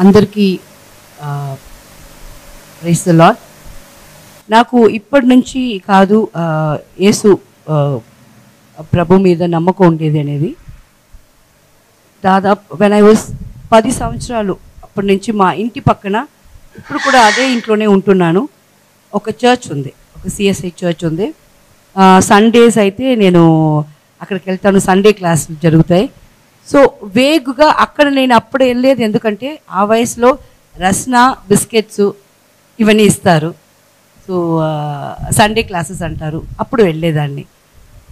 అందరికీ praise the lord. నాకు ఇప్పటి నుంచి కాదు యేసు ప్రభు మీద నమ్మకం ఉండేది అనేది. దాదాపు వెన్ ఐ వాజ్ 10 సంవత్సరాలు అప్పటి నుంచి మా ఇంటి పక్కన, ఇప్పుడు కూడా అదే ఇంట్లోనే ఉంటున్నాను, ఒక చర్చ్ ఉంది, ఒక సిఎస్ఐ చర్చ్ ఉంది. సండేస్ అయితే నేను అక్కడికి వెళ్తాను, సండే క్లాసులు జరుగుతాయి. సో వేగుగా అక్కడ నేను అప్పుడు వెళ్ళేది, ఎందుకంటే ఆ వయసులో రస్నా బిస్కెట్స్ ఇవన్నీ ఇస్తారు. సో సండే క్లాసెస్ అంటారు, అప్పుడు వెళ్ళేదాన్ని.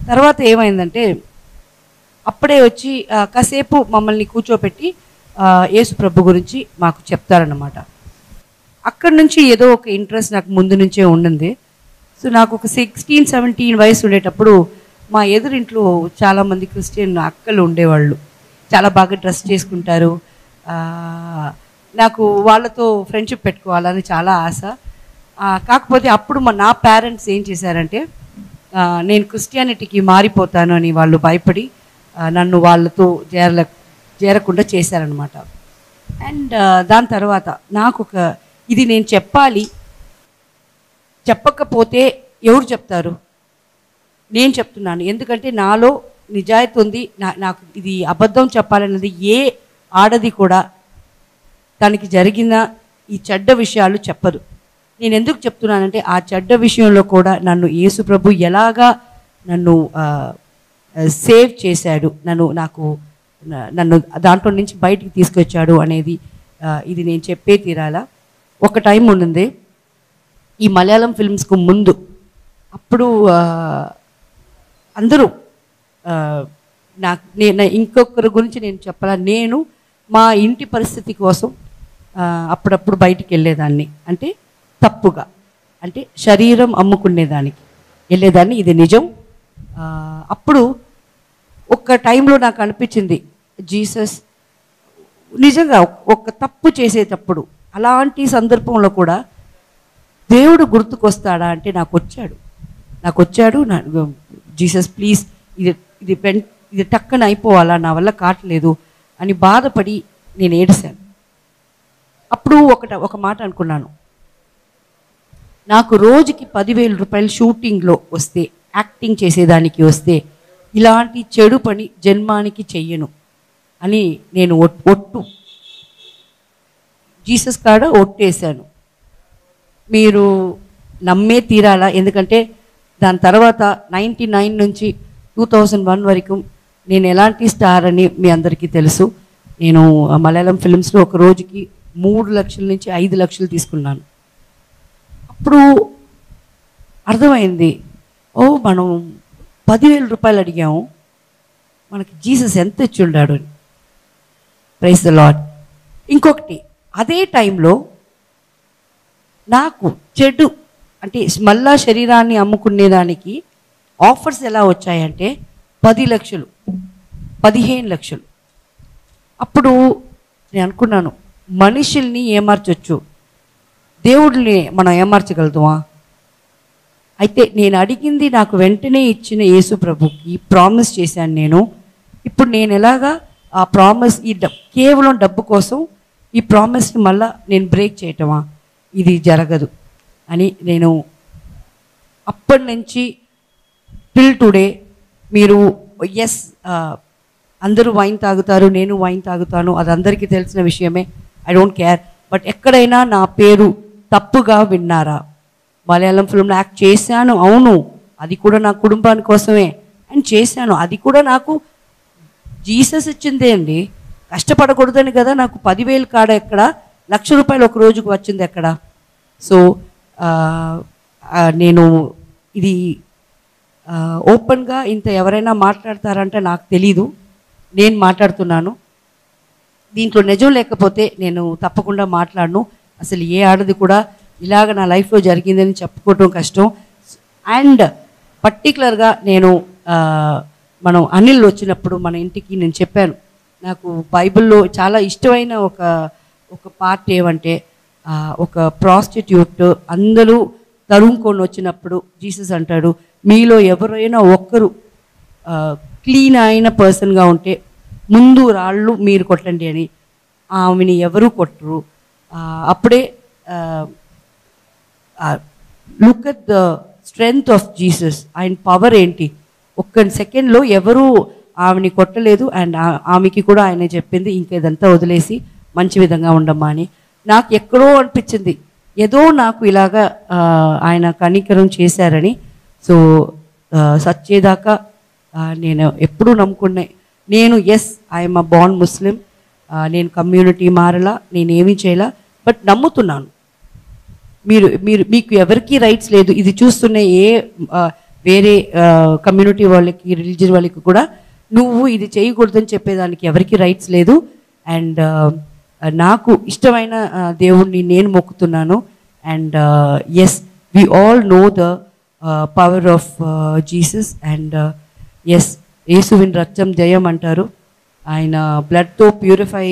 తర్వాత ఏమైందంటే అప్పుడే వచ్చి కాసేపు మమ్మల్ని కూర్చోపెట్టి యేసు ప్రభు గురించి మాకు చెప్తారన్నమాట. అక్కడి నుంచి ఏదో ఒక ఇంట్రెస్ట్ నాకు ముందు నుంచే ఉండింది. సో నాకు ఒక 16-17 వయసు ఉండేటప్పుడు మా ఎదురింట్లో చాలామంది క్రిస్టియన్ అక్కలు ఉండేవాళ్ళు, చాలా బాగా డ్రెస్ చేసుకుంటారు. నాకు వాళ్ళతో ఫ్రెండ్షిప్ పెట్టుకోవాలని చాలా ఆశ. కాకపోతే అప్పుడు నా పేరెంట్స్ ఏం చేశారంటే, నేను క్రిస్టియానిటీకి మారిపోతాను అని వాళ్ళు భయపడి నన్ను వాళ్ళతో చేరకుండా చేశారనమాట. అండ్ దాని తర్వాత నాకు ఇది నేను చెప్పాలి, చెప్పకపోతే ఎవరు చెప్తారు, నేను చెప్తున్నాను. ఎందుకంటే నాలో నిజాయితీ ఉంది. నాకు ఇది అబద్ధం చెప్పాలన్నది ఏ ఆడది కూడా తనకి జరిగిన ఈ చెడ్డ విషయాలు చెప్పదు. నేను ఎందుకు చెప్తున్నానంటే ఆ చెడ్డ విషయంలో కూడా నన్ను యేసు ప్రభు ఎలాగా నన్ను సేవ్ చేశాడు, నన్ను దాంట్లో నుంచి బయటికి తీసుకొచ్చాడు అనేది ఇది నేను చెప్పే తీరాలా. ఒక టైం ఉన్నది ఈ మలయాళం ఫిల్మ్స్కు ముందు, అప్పుడు అందరూ నేను ఇంకొకరి గురించి నేను చెప్పాలా, నేను మా ఇంటి పరిస్థితి కోసం అప్పుడప్పుడు బయటికి వెళ్ళేదాన్ని, అంటే తప్పుగా, అంటే శరీరం అమ్ముకునేదానికి వెళ్ళేదాన్ని, ఇది నిజం. అప్పుడు ఒక టైంలో నాకు అనిపించింది, జీసస్ నిజంగా ఒక తప్పు చేసేటప్పుడు అలాంటి సందర్భంలో కూడా దేవుడు గుర్తుకొస్తాడా అంటే నాకు వచ్చాడు. జీసస్ ప్లీజ్ ఇది టక్కన అయిపోవాలా, నా వల్ల కావట్లేదు అని బాధపడి నేను ఏడిశాను. అప్పుడు ఒక మాట అనుకున్నాను, నాకు రోజుకి 10,000 రూపాయలు షూటింగ్లో వస్తే, యాక్టింగ్ చేసేదానికి వస్తే, ఇలాంటి చెడు పని జన్మానికి చెయ్యను అని నేను ఒట్టు జీసస్ కాడ ఒట్టేశాను. మీరు నమ్మే తీరాలా, ఎందుకంటే దాని తర్వాత 99 నుంచి 2001 వరకు నేను ఎలాంటి స్టార్ అని మీ అందరికీ తెలుసు. నేను మలయాళం ఫిల్మ్స్లో ఒక రోజుకి 3 లక్షల నుంచి 5 లక్షలు తీసుకున్నాను. అప్పుడు అర్థమైంది, మనం 10,000 రూపాయలు అడిగాము, మనకి జీసస్ ఎంత ఇచ్చి ఉన్నాడు అని. Praise the Lord. ఇంకొకటి, అదే టైంలో నాకు చెడు అంటే మళ్ళా శరీరాన్ని అమ్ముకునేదానికి ఆఫర్స్ ఎలా వచ్చాయంటే 10 లక్షలు, 15 లక్షలు. అప్పుడు నేను అనుకున్నాను, మనుషుల్ని ఏమార్చొచ్చు, దేవుడిని మనం ఏమార్చగలుగుతామా? అయితే నేను అడిగింది నాకు వెంటనే ఇచ్చిన యేసు ప్రభుకి ప్రామిస్ చేశాను నేను. ఇప్పుడు నేను ఎలాగా ఆ ప్రామిస్, కేవలం డబ్బు కోసం ఈ ప్రామిస్ని మళ్ళా నేను బ్రేక్ చేయటమా? ఇది జరగదు అని నేను అప్పటి నుంచి టిల్ టుడే, మీరు అందరూ వైన్ తాగుతారు, నేను వైన్ తాగుతాను, అది అందరికీ తెలిసిన విషయమే, ఐ డోంట్ కేర్. బట్ ఎక్కడైనా నా పేరు తప్పుగా విన్నారా? మలయాళం ఫిల్మ్లో యాక్ట్ చేశాను, అవును, అది కూడా నా కుటుంబాని కోసమే అండ్ చేశాను, అది కూడా నాకు జీసస్ ఇచ్చిందే అండి, కష్టపడకూడదని కదా. నాకు 10,000 కాడ ఎక్కడ, 1,00,000 రూపాయలు ఒక రోజుకు వచ్చింది ఎక్కడ? సో నేను ఇది ఓపెన్గా ఇంత ఎవరైనా మాట్లాడతారంటే నాకు తెలీదు, నేను మాట్లాడుతున్నాను. దీంట్లో నిజం లేకపోతే నేను తప్పకుండా మాట్లాడను. అసలు ఏ ఆడది కూడా ఇలాగ నా లైఫ్లో జరిగిందని చెప్పుకోవటం కష్టం. అండ్ పర్టికులర్గా మనం అనిల్ వచ్చినప్పుడు మన ఇంటికి నేను చెప్పాను, నాకు బైబిల్లో చాలా ఇష్టమైన ఒక పార్ట్ ఏమంటే, ఒక ప్రాస్టిట్యూట్ అందరూ తరుముకొని వచ్చినప్పుడు జీసస్ అంటాడు, మీలో ఎవరైనా ఒక్కరు క్లీన్ అయిన పర్సన్గా ఉంటే ముందు రాళ్ళు మీరు కొట్టండి అని. ఆమెని ఎవరు కొట్టరు. అప్పుడే look at the strength of Jesus, ఆయన పవర్ ఏంటి. ఒక్క సెకండ్లో ఎవరు ఆమెని కొట్టలేదు. అండ్ ఆమెకి కూడా ఆయన చెప్పింది ఇంకేదంతా వదిలేసి మంచి విధంగా ఉండమ్మా అని. నాకు ఎక్కడో అనిపించింది ఏదో నాకు ఇలాగా ఆయన కనికరం చేశారని. సో సచ్చేదాకా నేను ఎప్పుడూ నమ్ముకునే, నేను ఐఎమ్ అ బార్న్ ముస్లిం, నేను కమ్యూనిటీ మారలా, నేనేమీ చేయలా, బట్ నమ్ముతున్నాను. మీకు ఎవరికీ రైట్స్ లేదు. ఇది చూస్తున్న వేరే కమ్యూనిటీ వాళ్ళకి, రిలీజియన్ వాళ్ళకి కూడా నువ్వు ఇది చేయకూడదని చెప్పేదానికి ఎవరికీ రైట్స్ లేదు. అండ్ నాకు ఇష్టమైన దేవుణ్ణి నేను మొక్కుతున్నాను. And we all know the power of Jesus. And యేసువిన్ రక్తం జయం అంటారు. ఆయన బ్లడ్తో ప్యూరిఫై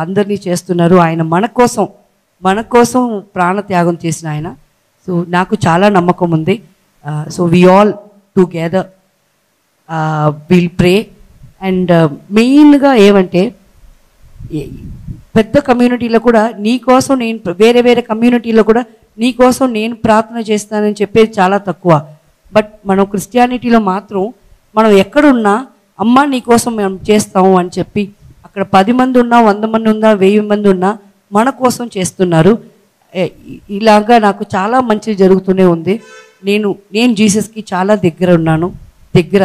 అందరినీ చేస్తున్నారు. ఆయన మన కోసం ప్రాణత్యాగం చేసిన ఆయన. సో నాకు చాలా నమ్మకం ఉంది. So we all together will pray. And మెయిన్గా ఏమంటే పెద్ద కమ్యూనిటీలో కూడా నీకోసం నేను, వేరే కమ్యూనిటీలో కూడా నీకోసం నేను ప్రార్థన చేస్తానని చెప్పేది చాలా తక్కువ. బట్ మనం క్రిస్టియానిటీలో మాత్రం మనం ఎక్కడున్నా అమ్మ నీకోసం మేము చేస్తాము అని చెప్పి అక్కడ 10 మంది ఉన్నా, 100 మంది ఉన్నా, 1000 మంది ఉన్నా మన కోసం చేస్తున్నారు. ఇలాగా నాకు చాలా మంచి జరుగుతూనే ఉంది. నేను జీసస్కి చాలా దగ్గర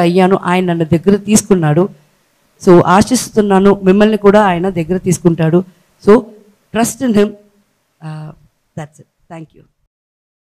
అయ్యాను. ఆయన నన్ను దగ్గర తీసుకున్నాడు. సో ఆశిస్తున్నాను మిమ్మల్ని కూడా ఆయన దగ్గర తీసుకుంటాడు. So trust in him. That's it. Thank you.